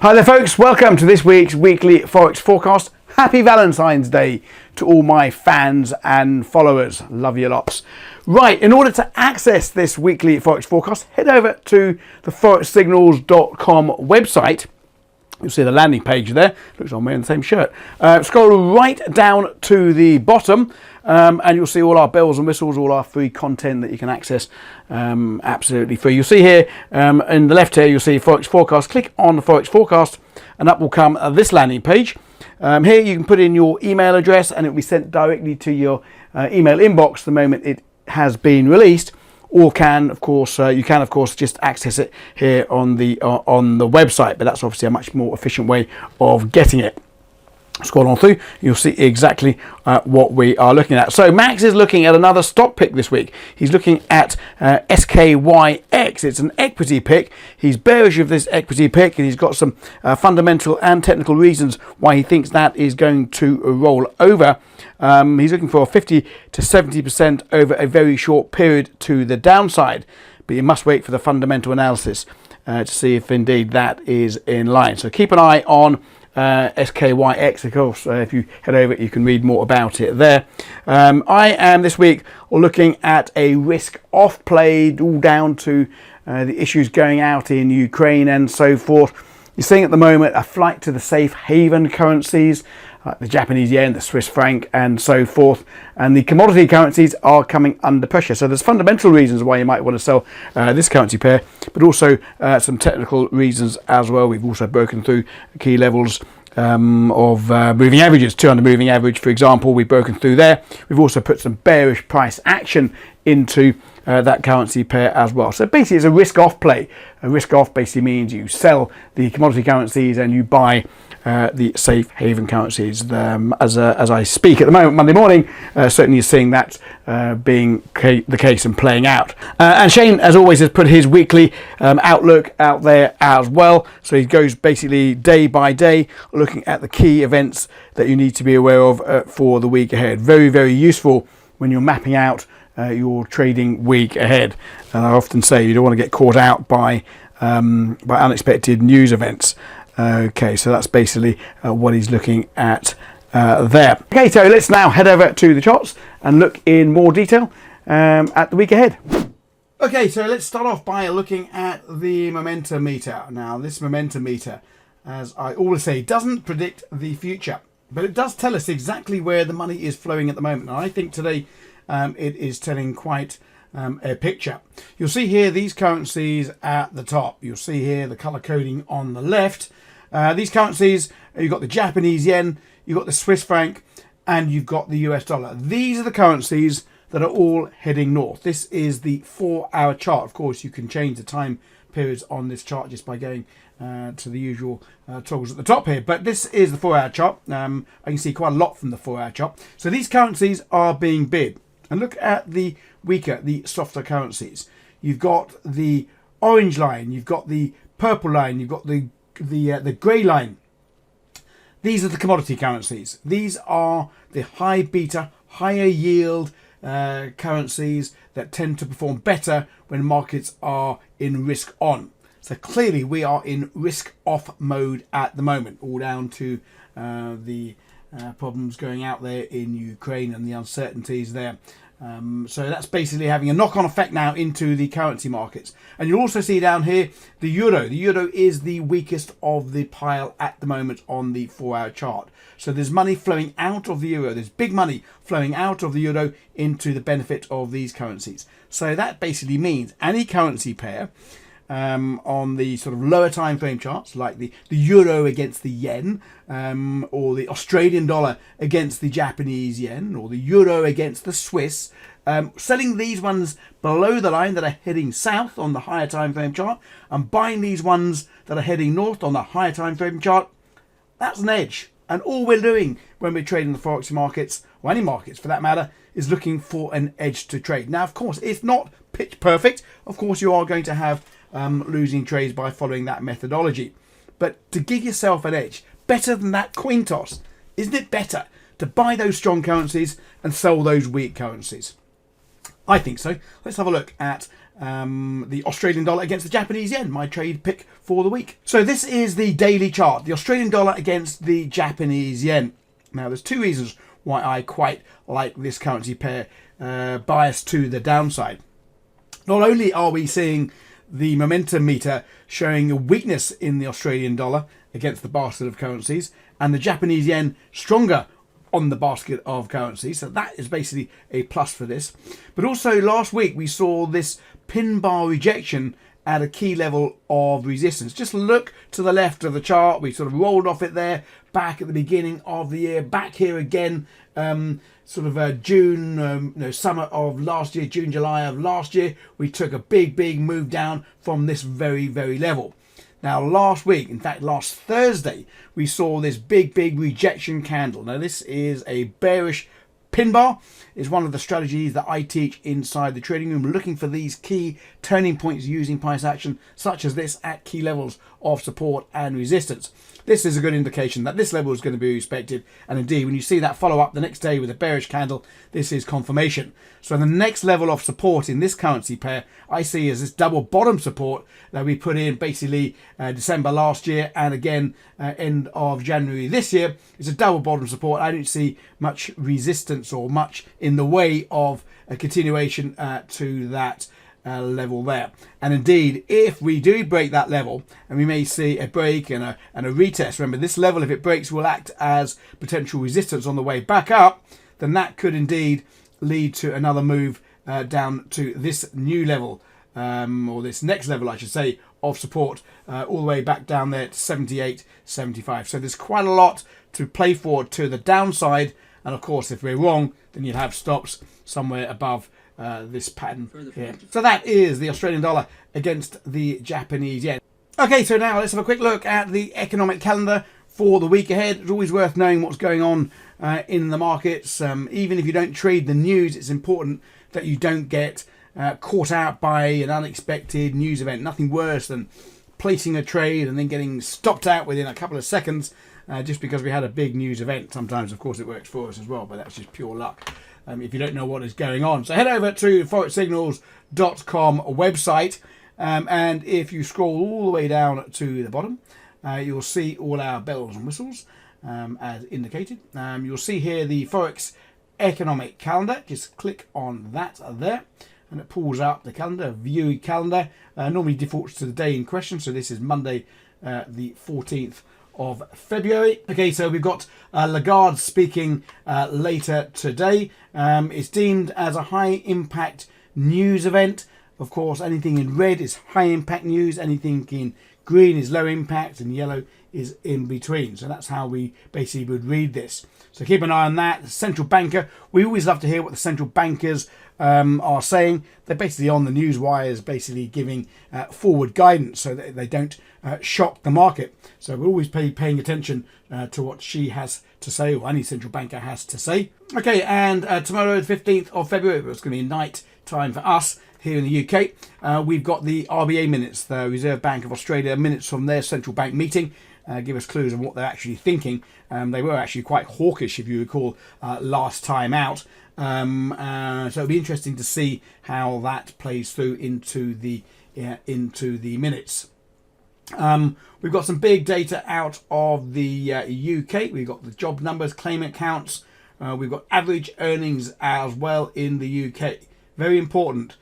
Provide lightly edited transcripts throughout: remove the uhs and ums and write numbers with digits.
Hi there folks, welcome to this week's weekly Forex forecast. Happy Valentine's Day to all my fans and followers. Love you lots. Right, in order to access this weekly Forex forecast, head over to the ForexSignals.com website. You'll see the landing page there. Looks like I'm wearing the same shirt. Scroll right down to the bottom and you'll see all our bells and whistles, all our free content that you can access absolutely free. You'll see here in the left here, you'll see Forex Forecast. Click on the Forex Forecast and up will come this landing page. Here you can put in your email address and it will be sent directly to your email inbox the moment it has been released. Or you can of course just access it here on the website, but that's obviously a much more efficient way of getting it. Scroll on through, you'll see exactly what we are looking at. So Max is looking at another stock pick this week. He's looking at SKYX. It's an equity pick. He's bearish of this equity pick, and he's got some fundamental and technical reasons why he thinks that is going to roll over. He's looking for 50 to 70% over a very short period to the downside, but you must wait for the fundamental analysis to see if indeed that is in line. So keep an eye on SKYX, of course. If you head over, you can read more about it there. I am this week looking at a risk off play, all down to the issues going out in Ukraine and so forth. You're seeing at the moment a flight to the safe haven currencies, like the Japanese yen, the Swiss franc and so forth, and the commodity currencies are coming under pressure. So there's fundamental reasons why you might want to sell this currency pair, but also some technical reasons as well. We've also broken through key levels of moving averages. 200 moving average, for example, we've broken through there. We've also put some bearish price action into that currency pair as well. So basically it's a risk off play. A risk off basically means you sell the commodity currencies and you buy the safe haven currencies. As I speak at the moment, Monday morning, certainly you're seeing that being the case and playing out. And Shane, as always, has put his weekly outlook out there as well. So he goes basically day by day, looking at the key events that you need to be aware of for the week ahead. Very, very useful when you're mapping out your trading week ahead. And I often say you don't want to get caught out by unexpected news events. Okay, so that's basically what he's looking at there. Okay, so let's now head over to the charts and look in more detail at the week ahead. Okay, so let's start off by looking at the momentum meter. Now, this momentum meter, as I always say, doesn't predict the future, but it does tell us exactly where the money is flowing at the moment. And I think today it is telling quite a picture. You'll see here these currencies at the top. You'll see here the color coding on the left. These currencies, you've got the Japanese yen, you've got the Swiss franc, and you've got the US dollar. These are the currencies that are all heading north. This is the 4-hour chart. Of course, you can change the time periods on this chart just by going to the usual toggles at the top here. But this is the 4-hour chart. I can see quite a lot from the 4-hour chart. So these currencies are being bid. And look at the weaker, the softer currencies. You've got the orange line, you've got the purple line, you've got the grey line. These are the commodity currencies. These are the high beta, higher yield currencies that tend to perform better when markets are in risk on. So clearly we are in risk off mode at the moment, all down to the problems going out there in Ukraine and the uncertainties there. So that's basically having a knock-on effect now into the currency markets. And you'll also see down here the euro. The euro is the weakest of the pile at the moment on the 4-hour chart. So there's money flowing out of the euro. There's big money flowing out of the euro into the benefit of these currencies. So that basically means any currency pair on the sort of lower time frame charts, like the euro against the yen, or the Australian dollar against the Japanese yen, or the euro against the Swiss, selling these ones below the line that are heading south on the higher time frame chart and buying these ones that are heading north on the higher time frame chart, that's an edge. And all we're doing when we're trading the Forex markets, or any markets for that matter, is looking for an edge to trade. Now, of course, it's not pitch perfect. Of course, you are going to have losing trades by following that methodology. But to give yourself an edge, better than that coin toss, isn't it better to buy those strong currencies and sell those weak currencies? I think so. Let's have a look at the Australian dollar against the Japanese yen, my trade pick for the week. So this is the daily chart, the Australian dollar against the Japanese yen. Now there's two reasons why I quite like this currency pair, biased to the downside. Not only are we seeing the momentum meter showing a weakness in the Australian dollar against the basket of currencies, and the Japanese yen stronger on the basket of currencies, so that is basically a plus for this. But also last week we saw this pin bar rejection at a key level of resistance. Just look to the left of the chart, we sort of rolled off it there back at the beginning of the year, back here again, June, summer of last year, June, July of last year, we took a big move down from this very level. Now last week, in fact last Thursday, we saw this big rejection candle. Now this is a bearish pin bar. It's one of the strategies that I teach inside the trading room, looking for these key turning points using price action such as this at key levels of support and resistance. This is a good indication that this level is going to be respected, and indeed when you see that follow up the next day with a bearish candle, this is confirmation. So the next level of support in this currency pair I see as this double bottom support that we put in basically December last year and again end of January this year. It's a double bottom support. I don't see much resistance or much in the way of a continuation to that level there. And indeed, if we do break that level, and we may see a break and a retest, remember this level, if it breaks, will act as potential resistance on the way back up, then that could indeed lead to another move down to this new level, or this next level I should say, of support, all the way back down there to 78.75. So there's quite a lot to play for to the downside, and of course if we're wrong, then you'd have stops somewhere above this pattern here. So that is the Australian dollar against the Japanese yen. Okay, so now let's have a quick look at the economic calendar for the week ahead. It's always worth knowing what's going on in the markets. Even if you don't trade the news, it's important that you don't get caught out by an unexpected news event. Nothing worse than placing a trade and then getting stopped out within a couple of seconds just because we had a big news event. Sometimes, of course, it works for us as well, but that's just pure luck. If you don't know what is going on. So head over to ForexSignals.com website, and if you scroll all the way down to the bottom, you'll see all our bells and whistles as indicated. You'll see here the Forex economic calendar. Just click on that there, and it pulls up the calendar, view calendar. Normally defaults to the day in question, so this is Monday the 14th of February. Okay, so we've got Lagarde speaking later today. It's deemed as a high impact news event. Of course, anything in red is high impact news, anything in green is low impact, and yellow is in between. So that's how we basically would read this. So keep an eye on that. The central banker, we always love to hear what the central bankers are saying. They're basically on the news wires, basically giving forward guidance so that they don't shock the market. So we're always paying attention to what she has to say, or any central banker has to say. Okay, and tomorrow, the 15th of February, it's going to be night time for us here in the UK. We've got the RBA minutes, the Reserve Bank of Australia minutes from their central bank meeting. Give us clues on what they're actually thinking. They were actually quite hawkish, if you recall, last time out. So it'll be interesting to see how that plays through into the minutes. We've got some big data out of the UK. We've got the job numbers, claimant counts. We've got average earnings as well in the UK. Very important.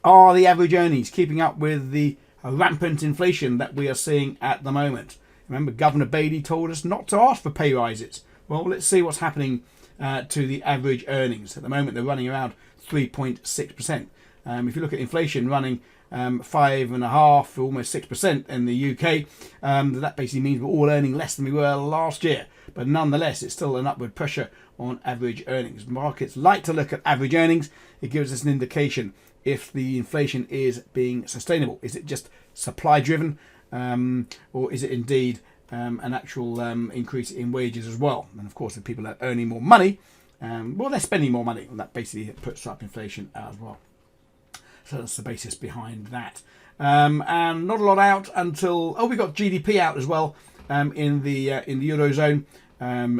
Are the average earnings keeping up with the rampant inflation that we are seeing at the moment? Remember, Governor Bailey told us not to ask for pay rises. Well, let's see what's happening to the average earnings. At the moment, they're running around 3.6%. If you look at inflation running 5.5%, almost 6% in the UK, that basically means we're all earning less than we were last year. But nonetheless, it's still an upward pressure on average earnings. Markets like to look at average earnings. It gives us an indication if the inflation is being sustainable. Is it just supply driven, or is it indeed an actual increase in wages as well? And of course, if people are earning more money, well, they're spending more money, and that basically puts up inflation as well. So that's the basis behind that. And not a lot out until we got GDP out as well in the Eurozone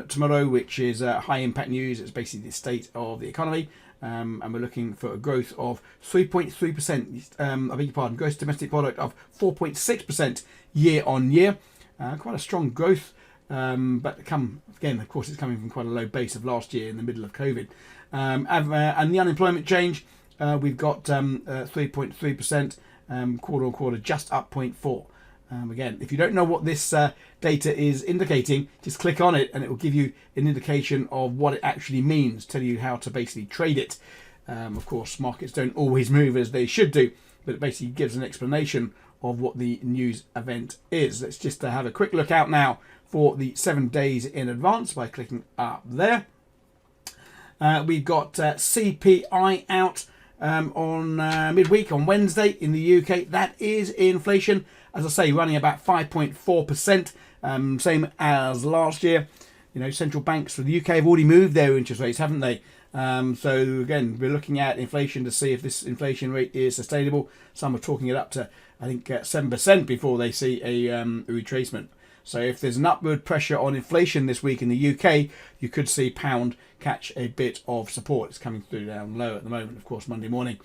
tomorrow, which is high impact news. It's basically the state of the economy. and we're looking for a growth of 3.3%. I beg your pardon, gross domestic product of 4.6% year on year. Quite a strong growth, but again, of course, it's coming from quite a low base of last year in the middle of COVID. And the unemployment change, we've got 3.3%, quarter on quarter, just up 0.4. Again, if you don't know what this data is indicating, just click on it and it will give you an indication of what it actually means, tell you how to basically trade it. Of course, markets don't always move as they should do, but it basically gives an explanation of what the news event is. Let's just have a quick look out now for the 7 days in advance by clicking up there. We've got CPI out on midweek on Wednesday in the UK. That is inflation, as I say, running about 5.4%, same as last year. You know, central banks for the UK have already moved their interest rates, haven't they? So again, we're looking at inflation to see if this inflation rate is sustainable. Some are talking it up to, I think, 7% before they see a retracement. So if there's an upward pressure on inflation this week in the UK, you could see pound catch a bit of support. It's coming through down low at the moment, of course, Monday morning,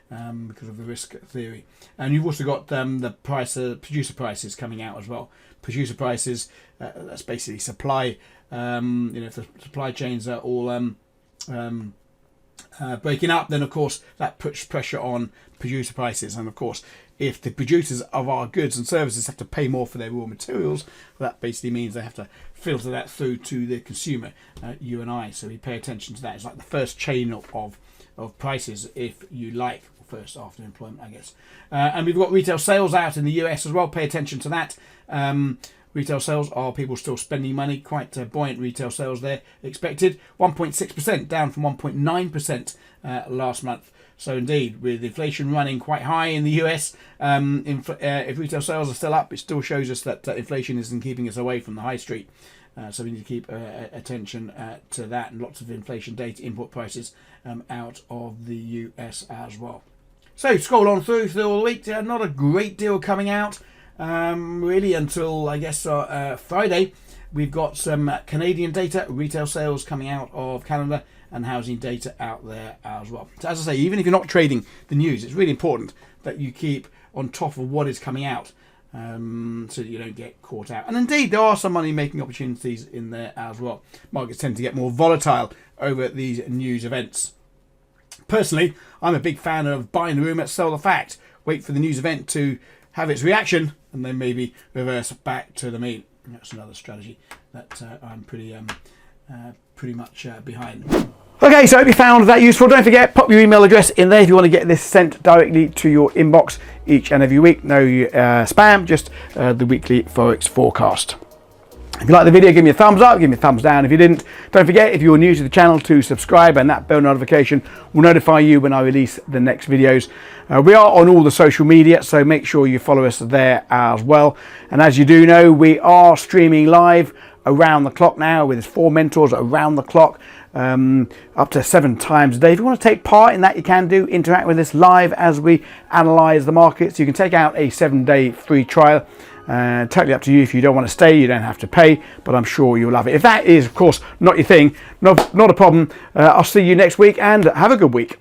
because of the risk theory. And you've also got the producer prices coming out as well. Producer prices, that's basically supply. If the supply chains are all breaking up, then of course that puts pressure on producer prices. And of course, if the producers of our goods and services have to pay more for their raw materials, well, that basically means they have to filter that through to the consumer, you and I. So we pay attention to that. It's like the first chain of prices, if you like, first after employment, I guess. And we've got retail sales out in the US as well. Pay attention to that. Retail sales, are people still spending money? Quite buoyant retail sales there expected. 1.6%, down from 1.9% last month. So indeed, with inflation running quite high in the US, if retail sales are still up, it still shows us that inflation isn't keeping us away from the high street. So we need to keep attention to that, and lots of inflation data, input prices out of the US as well. So scroll on through all the week. Not a great deal coming out really until, I guess, Friday. We've got some Canadian data, retail sales coming out of Canada, and housing data out there as well. So as I say, even if you're not trading the news, it's really important that you keep on top of what is coming out, so that you don't get caught out. And indeed, there are some money making opportunities in there as well. Markets tend to get more volatile over these news events. Personally, I'm a big fan of buying the rumor, sell the fact. Wait for the news event to have its reaction, and then maybe reverse back to the mean. That's another strategy that I'm pretty much behind. Okay, so I hope you found that useful. Don't forget, pop your email address in there if you want to get this sent directly to your inbox each and every week. No spam, just the weekly Forex forecast. If you like the video, give me a thumbs up, give me a thumbs down if you didn't. Don't forget, if you're new to the channel, to subscribe, and that bell notification will notify you when I release the next videos. We are on all the social media, so make sure you follow us there as well. And as you do know, we are streaming live around the clock now with 4 mentors around the clock, up to 7 times a day. If you want to take part in that, you can do. Interact with us live as we analyze the markets. You can take out a 7-day free trial. Totally up to you. If you don't want to stay, you don't have to pay, but I'm sure you'll love it. If that is, of course, not your thing, not a problem. I'll see you next week, and have a good week.